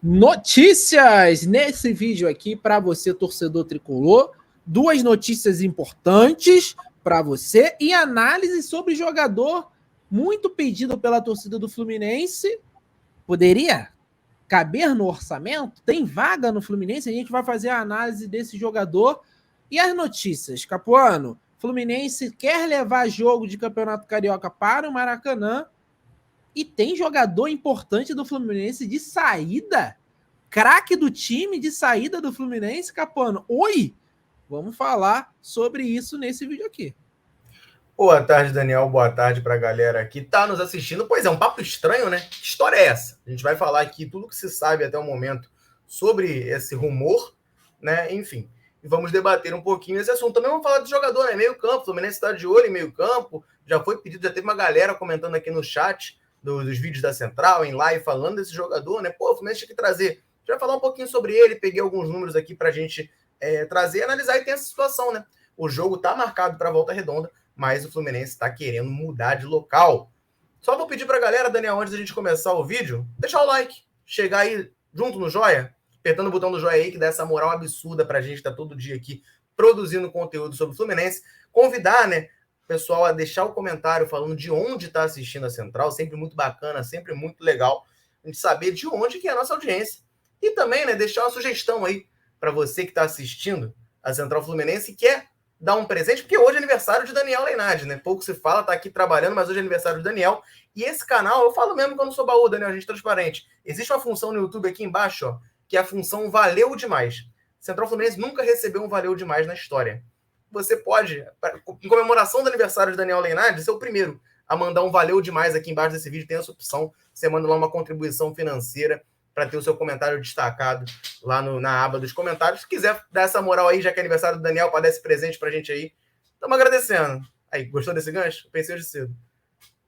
Notícias nesse vídeo aqui para você, torcedor tricolor. Duas notícias importantes para você e análise sobre jogador muito pedido pela torcida do Fluminense. Poderia caber no orçamento? Tem vaga no Fluminense? A gente vai fazer a análise desse jogador. E as notícias, Capuano? Fluminense quer levar jogo de Campeonato Carioca para o Maracanã e tem jogador importante do Fluminense de saída? Craque do time de saída do Fluminense, Capuano? Oi! Vamos falar sobre isso nesse vídeo aqui. Boa tarde, Daniel. Boa tarde para a galera que está nos assistindo. Pois é, um papo estranho, né? Que história é essa? A gente vai falar aqui tudo que se sabe até o momento sobre esse rumor, né? Enfim, e vamos debater um pouquinho esse assunto. Também vamos falar do jogador, né? Meio campo, o Fluminense está de olho em meio campo. Já foi pedido, já teve uma galera comentando aqui no chat dos vídeos da Central, em live, falando desse jogador, né? Pô, o Fluminense tinha que trazer. A gente vai falar um pouquinho sobre ele, peguei alguns números aqui para a gente trazer, analisar, e tem essa situação, né? O jogo está marcado para a Volta Redonda, mas o Fluminense está querendo mudar de local. Só vou pedir para a galera, Daniel, antes da gente começar o vídeo, deixar o like, chegar aí junto no joia, apertando o botão do joia aí, que dá essa moral absurda para a gente estar todo dia aqui produzindo conteúdo sobre o Fluminense. Convidar, né, o pessoal a deixar o comentário falando de onde está assistindo a Central, sempre muito bacana, sempre muito legal a gente saber de onde que é a nossa audiência. E também, né, deixar uma sugestão aí para você que está assistindo a Central Fluminense e quer dar um presente, porque hoje é aniversário de Daniel Leinardi, né? Pouco se fala, tá aqui trabalhando, mas hoje é aniversário de Daniel. E esse canal, eu falo mesmo que eu não sou baú, Daniel, a gente é transparente. Existe uma função no YouTube aqui embaixo, ó, que é a função Valeu Demais. Central Fluminense nunca recebeu um Valeu Demais na história. Você pode, em comemoração do aniversário de Daniel Leinardi, ser o primeiro a mandar um Valeu Demais aqui embaixo desse vídeo. Tem essa opção, você manda lá uma contribuição financeira para ter o seu comentário destacado lá na aba dos comentários. Se quiser dar essa moral aí, já que é aniversário do Daniel, para dar esse presente pra gente aí, estamos agradecendo. Aí, gostou desse gancho? Pensei hoje cedo.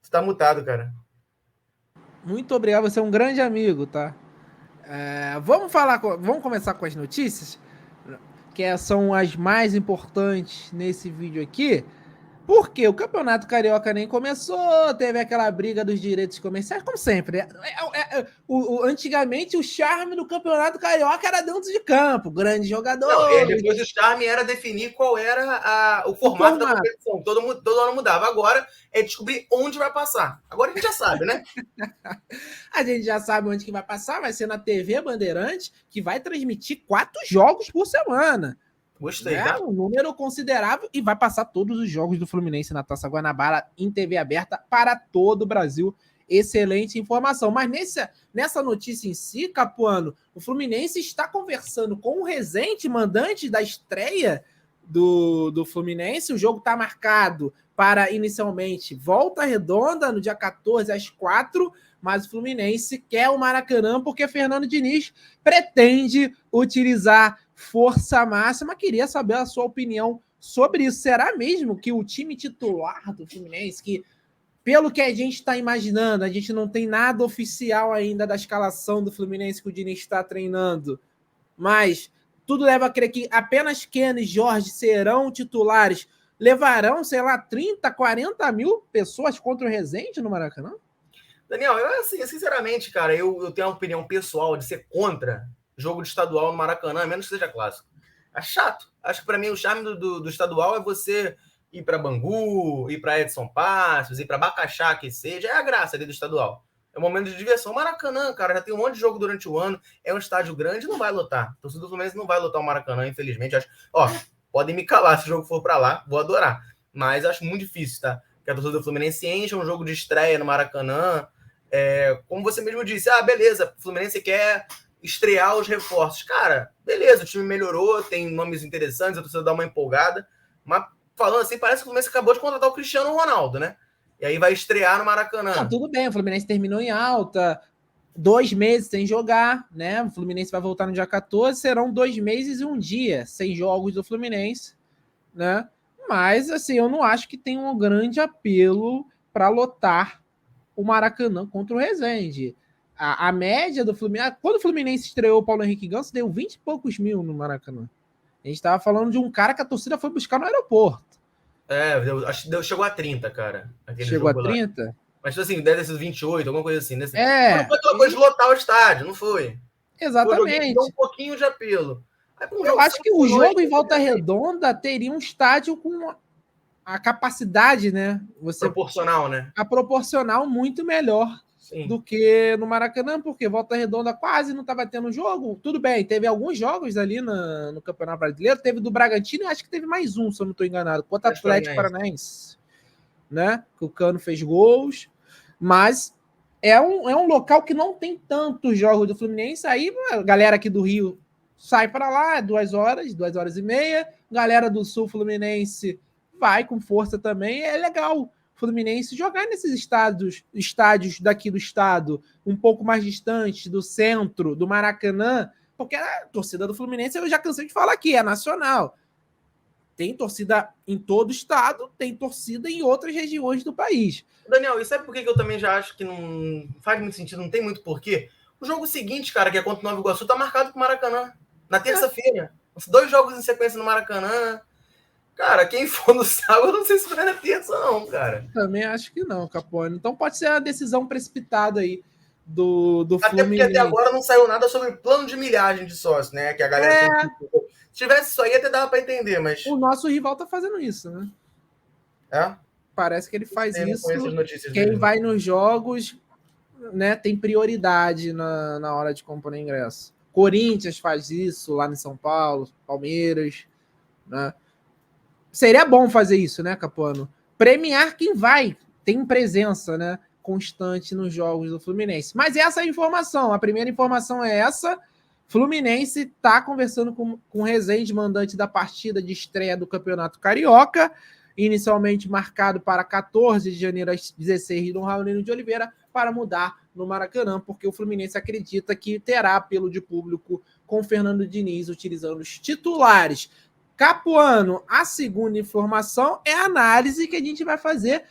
Você tá mutado, cara. Muito obrigado, você é um grande amigo, tá? Vamos começar com as notícias, que são as mais importantes nesse vídeo aqui. Porque o Campeonato Carioca nem começou, teve aquela briga dos direitos comerciais, como sempre. Antigamente, o charme do Campeonato Carioca era dentro de campo, grande jogador. Não, depois o charme era definir qual era o formato da competição. Todo ano mudava. Agora é descobrir onde vai passar. Agora a gente já sabe, né? A gente já sabe onde que vai passar, vai ser na TV Bandeirantes, que vai transmitir 4 jogos por semana. Gostei, tá? Um número considerável, e vai passar todos os jogos do Fluminense na Taça Guanabara em TV aberta para todo o Brasil. Excelente informação. Mas nessa notícia em si, Capuano, o Fluminense está conversando com o Rezende, mandante da estreia do Fluminense. O jogo está marcado para, inicialmente, Volta Redonda, no dia 14 às 4, mas o Fluminense quer o Maracanã porque Fernando Diniz pretende utilizar força máxima. Queria saber a sua opinião sobre isso. Será mesmo que o time titular do Fluminense, que pelo que a gente está imaginando, a gente não tem nada oficial ainda da escalação do Fluminense que o Diniz está treinando, mas tudo leva a crer que apenas Keno e Jorge serão titulares, levarão, sei lá, 30, 40 mil pessoas contra o Rezende no Maracanã? Daniel, eu, assim, sinceramente, cara, eu tenho uma opinião pessoal de ser contra jogo de estadual no Maracanã, a menos que seja clássico. É chato. Acho que para mim o charme do estadual é você ir para Bangu, ir para Edson Passos, ir para Bacaxá, que seja. É a graça ali do estadual. É um momento de diversão. Maracanã, cara, já tem um monte de jogo durante o ano. É um estádio grande, não vai lotar. O torcedor do Fluminense não vai lotar o Maracanã, infelizmente. Acho, podem me calar se o jogo for para lá, vou adorar. Mas acho muito difícil, tá? Que a torcida do Fluminense encha um jogo de estreia no Maracanã. Como você mesmo disse, beleza, o Fluminense quer estrear os reforços. Cara, beleza, o time melhorou, tem nomes interessantes, a torcida dá uma empolgada, mas falando assim, parece que o Fluminense acabou de contratar o Cristiano Ronaldo, né? E aí vai estrear no Maracanã. Não, tudo bem, o Fluminense terminou em alta, 2 meses sem jogar, né? O Fluminense vai voltar no dia 14, serão 2 meses e 1 dia sem jogos do Fluminense, né? Mas, assim, eu não acho que tem um grande apelo para lotar o Maracanã contra o Rezende. A média do Fluminense... Quando o Fluminense estreou o Paulo Henrique Ganso, deu 20 e poucos mil no Maracanã. A gente estava falando de um cara que a torcida foi buscar no aeroporto. Acho que chegou a 30, cara. Chegou a 30? Mas, assim, deve ter sido 28, alguma coisa assim. Não foi aquela coisa de lotar o estádio, não foi? Exatamente. Um pouquinho de apelo. Eu acho que o jogo em Volta Redonda teria um estádio com a capacidade, né? Proporcional, né? A proporcional muito melhor. Sim. Do que no Maracanã, porque Volta Redonda quase não estava tendo jogo. Tudo bem, teve alguns jogos ali no Campeonato Brasileiro, teve do Bragantino e acho que teve mais um, se eu não estou enganado, contra o Atlético Paranaense, né? Que o Cano fez gols, mas é um local que não tem tantos jogos do Fluminense. Aí a galera aqui do Rio sai para lá, 2 horas e meia. Galera do Sul Fluminense vai com força também, é legal. Fluminense jogar nesses estádios daqui do estado, um pouco mais distantes do centro, do Maracanã, porque a torcida do Fluminense, eu já cansei de falar aqui, é nacional. Tem torcida em todo o estado, tem torcida em outras regiões do país. Daniel, e sabe por que eu também já acho que não faz muito sentido, não tem muito porquê? O jogo seguinte, cara, que é contra o Nova Iguaçu, tá marcado pro Maracanã, na terça-feira. 2 jogos em sequência no Maracanã. Cara, quem for no sábado, eu não sei se vai na terça, não, cara. Também acho que não, Capone. Então pode ser a decisão precipitada aí do Fluminense. Até porque até agora não saiu nada sobre o plano de milhagem de sócios, né? Que a galera tem que... Se tivesse isso aí, até dava pra entender, mas... O nosso rival tá fazendo isso, né? É? Parece que ele faz isso. Quem dele. Vai nos jogos, né, tem prioridade na hora de comprar ingresso. Corinthians faz isso lá em São Paulo, Palmeiras, né? Seria bom fazer isso, né, Capuano? Premiar quem vai, tem presença, né, constante nos jogos do Fluminense. Mas essa é a informação, a primeira informação é essa. Fluminense está conversando com o Rezende, mandante da partida de estreia do Campeonato Carioca, inicialmente marcado para 14 de janeiro às 16 do Raulino de Oliveira, para mudar no Maracanã, porque o Fluminense acredita que terá apelo de público com Fernando Diniz utilizando os titulares. Capuano, a segunda informação é a análise que a gente vai fazer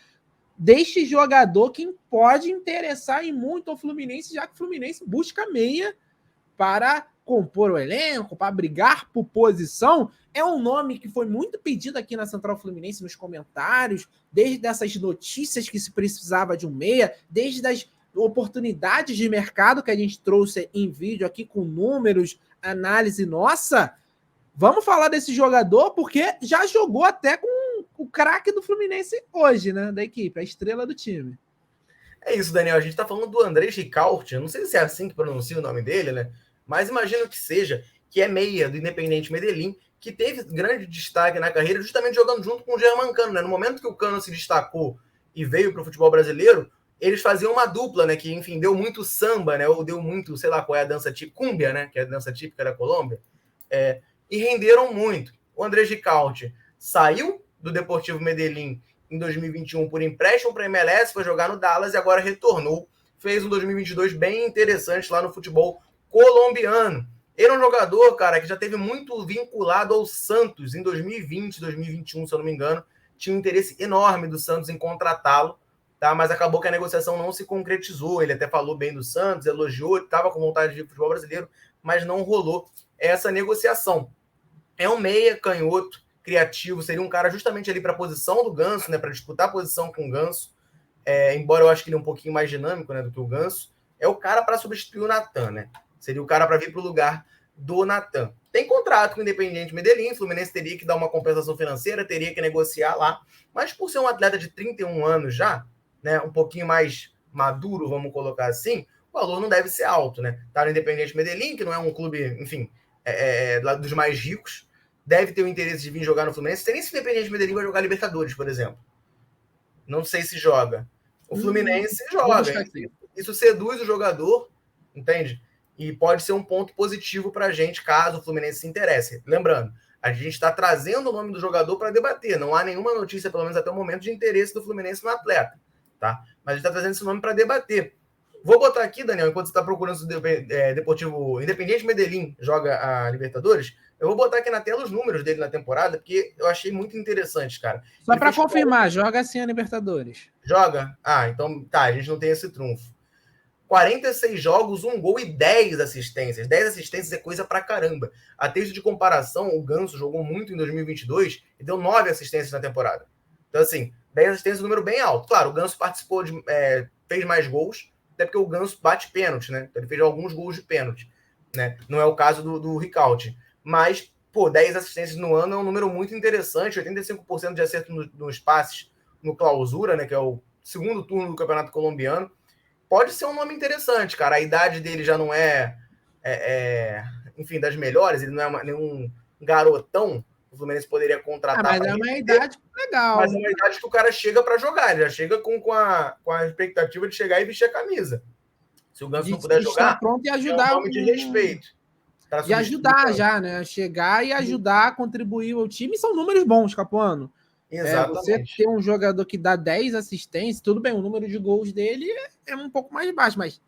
deste jogador que pode interessar em muito ao Fluminense, já que o Fluminense busca meia para compor o elenco, para brigar por posição. É um nome que foi muito pedido aqui na Central Fluminense nos comentários, desde essas notícias que se precisava de um meia, desde as oportunidades de mercado que a gente trouxe em vídeo aqui com números, análise nossa. Vamos falar desse jogador, porque já jogou até com o craque do Fluminense hoje, né? Da equipe, a estrela do time. É isso, Daniel. A gente tá falando do André Ricaurte. Não sei se é assim que pronuncia o nome dele, né? Mas imagino que seja, que é meia do Independiente Medellín, que teve grande destaque na carreira, justamente jogando junto com o Germán Cano, né? No momento que o Cano se destacou e veio para o futebol brasileiro, eles faziam uma dupla, né? Que, enfim, deu muito samba, né? Ou deu muito, sei lá qual é a dança típica, cúmbia, né? Que é a dança típica da Colômbia. E renderam muito. O André Ricaurte saiu do Deportivo Medellín em 2021 por empréstimo para a MLS, foi jogar no Dallas e agora retornou. Fez um 2022 bem interessante lá no futebol colombiano. Ele é um jogador, cara, que já teve muito vinculado ao Santos em 2020, 2021, se eu não me engano. Tinha um interesse enorme do Santos em contratá-lo, tá? Mas acabou que a negociação não se concretizou. Ele até falou bem do Santos, elogiou, estava com vontade de ir para o futebol brasileiro, mas não rolou essa negociação. É um meia canhoto, criativo, seria um cara justamente ali para a posição do Ganso, né, para disputar a posição com o Ganso, embora eu acho que ele é um pouquinho mais dinâmico, né, do que o Ganso. É o cara para substituir o Natan, né? Seria o cara para vir para o lugar do Natan. Tem contrato com o Independiente Medellín, o Fluminense teria que dar uma compensação financeira, teria que negociar lá, mas por ser um atleta de 31 anos já, né, um pouquinho mais maduro, vamos colocar assim, o valor não deve ser alto, né? Tá no Independiente Medellín, que não é um clube, enfim, dos mais ricos, deve ter o interesse de vir jogar no Fluminense. Não sei nem se o Independiente Medellín vai jogar Libertadores, por exemplo. Não sei se joga. O Fluminense joga. Isso seduz o jogador, entende? E pode ser um ponto positivo para a gente, caso o Fluminense se interesse. Lembrando, a gente está trazendo o nome do jogador para debater. Não há nenhuma notícia, pelo menos até o momento, de interesse do Fluminense no atleta. Tá? Mas a gente está trazendo esse nome para debater. Vou botar aqui, Daniel, enquanto você está procurando se o Deportivo Independiente Medellín joga a Libertadores, eu vou botar aqui na tela os números dele na temporada, porque eu achei muito interessante, cara. Só para confirmar, joga assim a Libertadores. Joga? Ah, então tá, a gente não tem esse trunfo. 46 jogos, 1 gol e 10 assistências. 10 assistências é coisa pra caramba. A texto de comparação, o Ganso jogou muito em 2022 e deu 9 assistências na temporada. Então, assim, 10 assistências é um número bem alto. Claro, o Ganso participou fez mais gols, até porque o Ganso bate pênalti, né? Então, ele fez alguns gols de pênalti. né? Não é o caso do Ricaute. Mas, pô, 10 assistências no ano é um número muito interessante, 85% de acerto nos passes no Clausura, né? Que é o segundo turno do Campeonato Colombiano. Pode ser um nome interessante, cara. A idade dele já não enfim, das melhores, ele não é nenhum garotão. O Fluminense poderia contratar Mas para é uma render, idade legal. mas é uma idade que o cara chega para jogar, ele já chega com a expectativa de chegar e vestir a camisa. Se o Ganso não puder De estar jogar, pronto e é um ajudar nome de respeito. de ajudar já, né? Chegar e ajudar, contribuir ao time. São números bons, Capuano. Você Exatamente. ter um jogador que dá 10 assistências, tudo bem, o número de gols dele é um pouco mais baixo, mas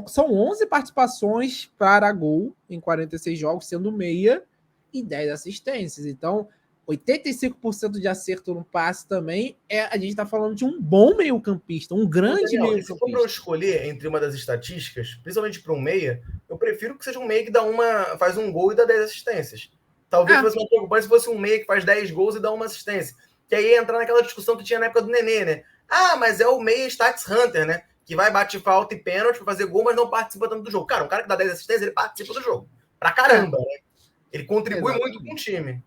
são 11 participações para gol em 46 jogos, sendo meia, e 10 assistências. Então, 85% de acerto no passe também. A gente está falando de um bom meio-campista, um grande meio-campista. Se for para eu escolher entre uma das estatísticas, principalmente para um meia, eu prefiro que seja um meia que faz um gol e dá 10 assistências. Talvez fosse uma preocupação se fosse um meia que faz 10 gols e dá uma assistência. Que aí ia entrar naquela discussão que tinha na época do Nenê, né? Ah, mas é o meia Stats Hunter, né? Que vai bater falta e pênalti para fazer gol, mas não participa tanto do jogo. Cara, um cara que dá 10 assistências, ele participa do jogo. Pra caramba, né? Ele contribui muito com o time.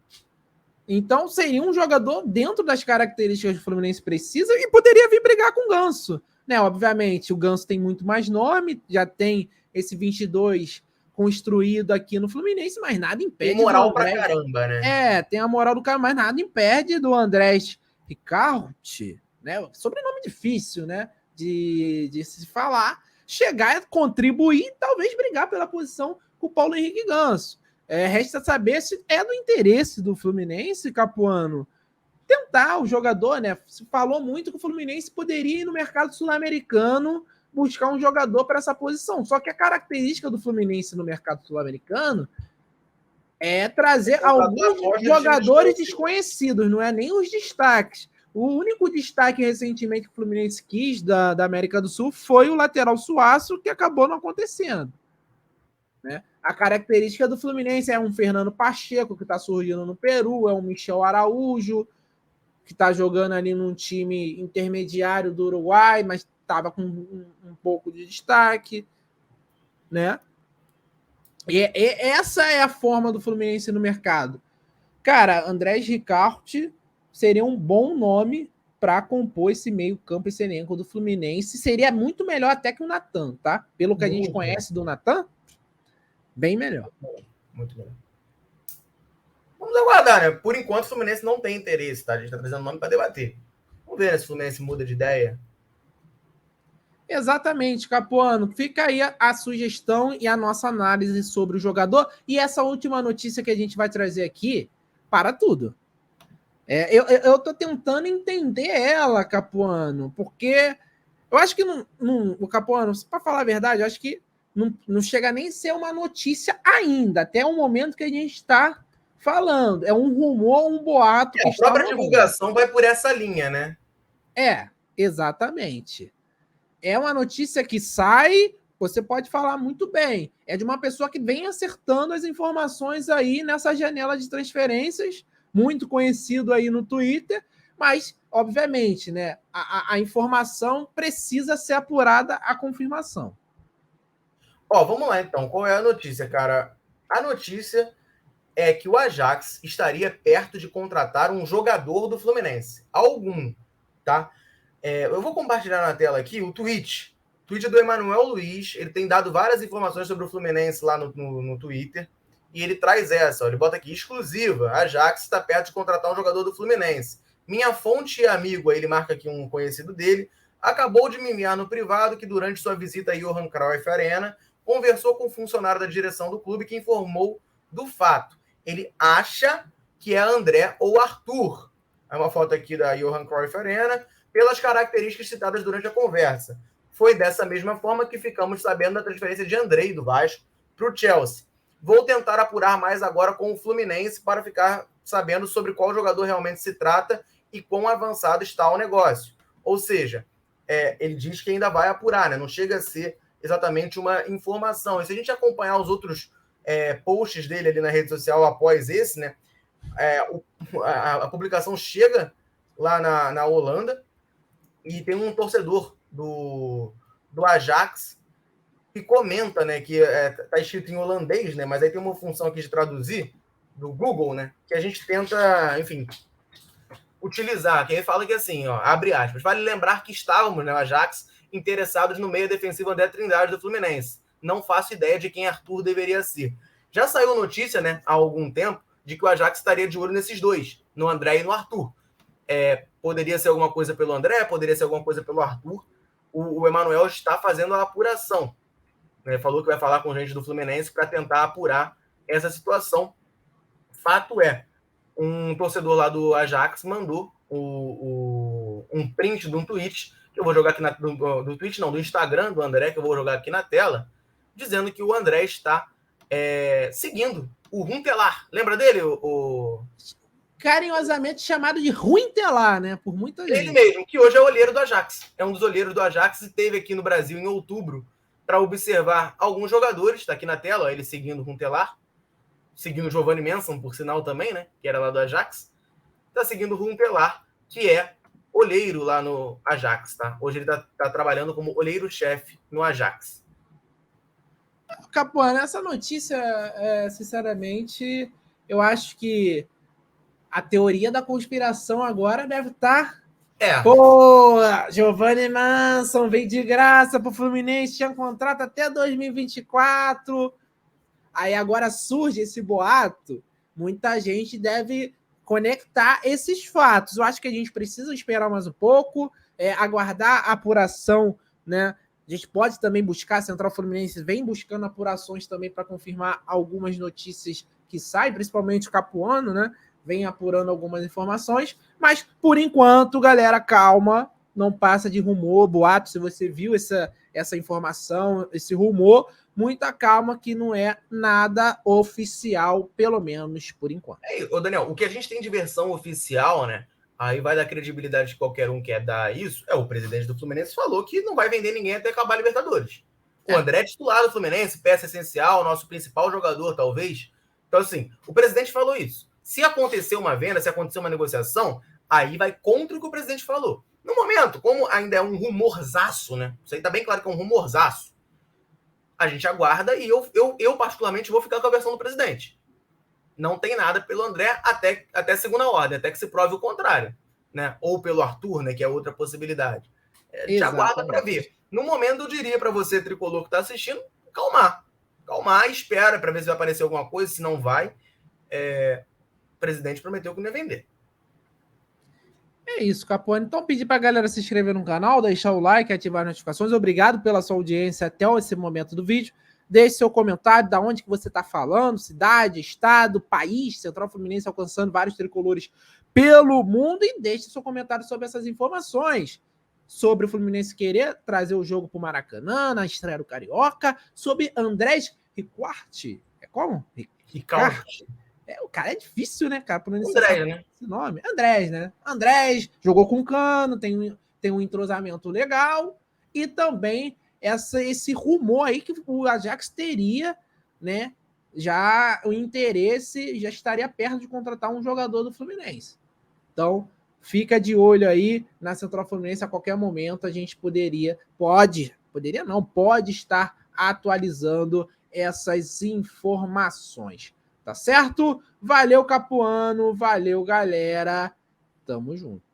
Então, seria um jogador dentro das características que o Fluminense precisa e poderia vir brigar com o Ganso. Né? Obviamente, o Ganso tem muito mais nome, já tem esse 22 construído aqui no Fluminense, mas nada impede. Tem moral pra caramba, né? Tem a moral do cara, mas nada impede do Andrés Ricaute, né? Sobrenome difícil, né? De se falar, chegar, contribuir e talvez brigar pela posição com o Paulo Henrique Ganso. Resta saber se é do interesse do Fluminense, Capuano, tentar o jogador, né? Se falou muito que o Fluminense poderia ir no mercado sul-americano buscar um jogador para essa posição. Só que a característica do Fluminense no mercado sul-americano é trazer alguns jogadores desconhecidos, não é nem os destaques. O único destaque recentemente que o Fluminense quis da América do Sul foi o lateral Suaço, que acabou não acontecendo. Né? A característica do Fluminense é um Fernando Pacheco, que está surgindo no Peru, é um Michel Araújo, que está jogando ali num time intermediário do Uruguai, mas estava com um pouco de destaque. Né? Essa é a forma do Fluminense no mercado. Cara, Andrés Ricaute seria um bom nome para compor esse meio-campo, esse elenco do Fluminense. Seria muito melhor até que o Natan, tá? Pelo que a gente conhece do Natan, bem melhor. Muito melhor. Vamos aguardar, né? Por enquanto, o Fluminense não tem interesse, tá? A gente tá trazendo nome para debater. Vamos ver, né, se o Fluminense muda de ideia. Exatamente, Capuano. Fica aí a sugestão e a nossa análise sobre o jogador. E essa última notícia que a gente vai trazer aqui, para tudo. Eu tô tentando entender ela, Capuano, porque eu acho que o Capuano, para falar a verdade, eu acho que não chega nem a ser uma notícia ainda, até o momento que a gente está falando. É um rumor, um boato que a própria divulgação vai por essa linha, né? Exatamente. É uma notícia que sai, você pode falar muito bem. É de uma pessoa que vem acertando as informações aí nessa janela de transferências, muito conhecido aí no Twitter, mas, obviamente, né, a informação precisa ser apurada a confirmação. Vamos lá então. Qual é a notícia, cara? A notícia é que o Ajax estaria perto de contratar um jogador do Fluminense. Algum, tá? Eu vou compartilhar na tela aqui o tweet. O tweet do Emanuel Luiz. Ele tem dado várias informações sobre o Fluminense lá no Twitter. E ele traz essa, ele bota aqui, exclusiva. A Ajax está perto de contratar um jogador do Fluminense. Minha fonte e amigo, aí ele marca aqui um conhecido dele, acabou de me enviar no privado que durante sua visita a Johan Cruyff Arena, conversou com um funcionário da direção do clube que informou do fato. Ele acha que é André ou Arthur. É uma foto aqui da Johan Cruyff Arena, pelas características citadas durante a conversa. Foi dessa mesma forma que ficamos sabendo da transferência de Andrei do Vasco para o Chelsea. Vou tentar apurar mais agora com o Fluminense para ficar sabendo sobre qual jogador realmente se trata e quão avançado está o negócio. Ou seja, ele diz que ainda vai apurar, né? Não chega a ser exatamente uma informação. E se a gente acompanhar os outros posts dele ali na rede social após esse, né? A publicação chega lá na Holanda e tem um torcedor do Ajax que comenta, né, que tá escrito em holandês, né, mas aí tem uma função aqui de traduzir do Google, né, que a gente tenta, enfim, utilizar. Que ele fala que assim, ó, abre aspas, vale lembrar que estávamos, né, o Ajax, interessados no meio defensivo André Trindade do Fluminense. Não faço ideia de quem Arthur deveria ser. Já saiu notícia, né, há algum tempo, de que o Ajax estaria de olho nesses dois, no André e no Arthur. Poderia ser alguma coisa pelo André, poderia ser alguma coisa pelo Arthur. O Emanuel está fazendo a apuração. Né? Falou que vai falar com gente do Fluminense para tentar apurar essa situação. Fato é, um torcedor lá do Ajax mandou um print de um tweet, que eu vou jogar aqui do tweet, não, do Instagram do André, que eu vou jogar aqui na tela, dizendo que o André está seguindo o Runtelar. Lembra dele? Carinhosamente chamado de Ruintelar, né? Por muita gente. Ele mesmo, que hoje é olheiro do Ajax. É um dos olheiros do Ajax e esteve aqui no Brasil em outubro para observar alguns jogadores. Está aqui na tela, ó, ele seguindo o Runtelar. Seguindo o Giovanni Manson, por sinal também, né? Que era lá do Ajax. Está seguindo o Runtelar, que é olheiro lá no Ajax, tá? Hoje ele tá trabalhando como olheiro-chefe no Ajax. Capuano, essa notícia, sinceramente, eu acho que a teoria da conspiração agora deve estar... Pô, Giovanni Manson veio de graça pro Fluminense, tinha contrato até 2024. Aí agora surge esse boato, muita gente deve conectar esses fatos. Eu acho que a gente precisa esperar mais um pouco, aguardar a apuração, né? A gente pode também buscar, a Central Fluminense vem buscando apurações também para confirmar algumas notícias que saem, principalmente o Capuano, né? Vem apurando algumas informações, mas por enquanto, galera, calma, não passa de rumor, boato. Se você viu essa informação, esse rumor, muita calma que não é nada oficial, pelo menos por enquanto. Ô Daniel, o que a gente tem de versão oficial, né? Aí vai dar credibilidade de qualquer um que quer dar isso. O presidente do Fluminense falou que não vai vender ninguém até acabar a Libertadores. O André é titular do Fluminense, peça essencial, nosso principal jogador, talvez. Então, assim, o presidente falou isso. Se acontecer uma venda, se acontecer uma negociação, aí vai contra o que o presidente falou. No momento, como ainda é um rumorzaço, né? Isso aí tá bem claro que é um rumorzaço. A gente aguarda e eu particularmente, vou ficar com a versão do presidente. Não tem nada pelo André até segunda ordem, até que se prove o contrário. Né? Ou pelo Arthur, né, que é outra possibilidade. A gente aguarda para ver. No momento, eu diria para você, tricolor que está assistindo, calmar. Calmar, espera para ver se vai aparecer alguma coisa, se não vai. O presidente prometeu que não ia vender. É isso, Capone. Então, pedir para a galera se inscrever no canal, deixar o like, ativar as notificações. Obrigado pela sua audiência até esse momento do vídeo. Deixe seu comentário, da onde que você está falando, cidade, estado, país, Central Fluminense alcançando vários tricolores pelo mundo, e deixe seu comentário sobre essas informações. Sobre o Fluminense querer trazer o jogo para o Maracanã, na estreia do Carioca, sobre Andrés Riquarte. É como? Riquarte. O cara é difícil, né, cara? Andrés, né? Esse nome. Andrés, né? Andrés jogou com Cano, tem um entrosamento legal, e também esse rumor aí que o Ajax teria, né? Já o interesse, já estaria perto de contratar um jogador do Fluminense. Então, fica de olho aí na Central Fluminense. A qualquer momento a gente pode estar atualizando essas informações. Tá certo? Valeu, Capuano. Valeu, galera. Tamo junto.